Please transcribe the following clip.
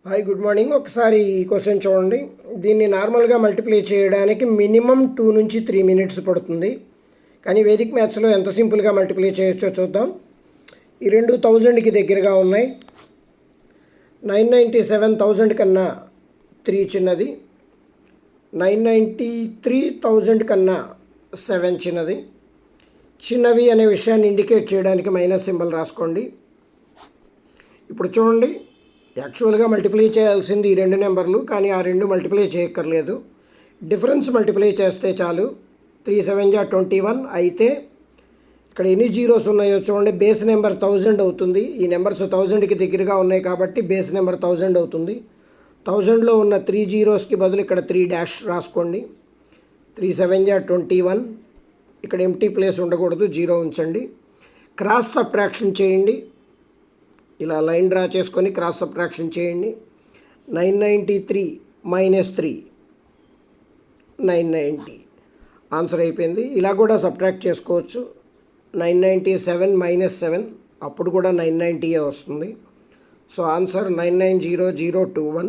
Hi, good morning. ఒకసారి ఈ question చూడండి. దీన్ని నార్మల్గా మల్టిప్లై చేయడానికి మినిమం 2 నుంచి 3 మినిట్స్ పడుతుంది. కానీ వేదిక్ మ్యాథ్స్లో ఎంత సింపుల్గా మల్టిప్లై చేయొచ్చో చూద్దాం. ఈ రెండు 1000కి దగ్గరగా ఉన్నాయి. 997,000 కన్నా 3 చిన్నది, 993,000 కన్నా 7 చిన్నది. చిన్నవి అనే విషయాన్ని ఇండికేట్ చేయడానికి మైనస్ సింబల్ రాసుకోండి. ఇప్పుడు చూడండి, యాక్చువల్గా మల్టిప్లై చేయాల్సింది ఈ రెండు నెంబర్లు, కానీ ఆ రెండు మల్టిప్లై చేయక్కర్లేదు. డిఫరెన్స్ మల్టిప్లై చేస్తే చాలు. 3 7 21. అయితే ఇక్కడ ఎన్ని జీరోస్ ఉన్నాయో చూడండి. బేస్ నెంబర్ 1000 అవుతుంది. ఈ నెంబర్స్ 1000కి దగ్గరగా ఉన్నాయి కాబట్టి బేస్ నెంబర్ 1000 అవుతుంది. 1000లో ఉన్న 3 జీరోస్కి బదులు ఇక్కడ 3 డాష్ రాసుకోండి. 3 7 21. ఇక్కడ ఎంటీ ప్లేస్ ఉండకూడదు, జీరో ఉంచండి. క్రాస్ సబ్ట్రాక్షన్ చేయండి. ఇలా లైన్ డ్రా చేసుకొని క్రాస్ సబ్ట్రాక్షన్ చేయండి. 993 - 3 990. ఆన్సర్ అయిపోయింది. ఇలా కూడా సబ్ట్రాక్ట్ చేసుకోవచ్చు. 997 - 7 అప్పుడు కూడా 990 వస్తుంది. So answer 990021.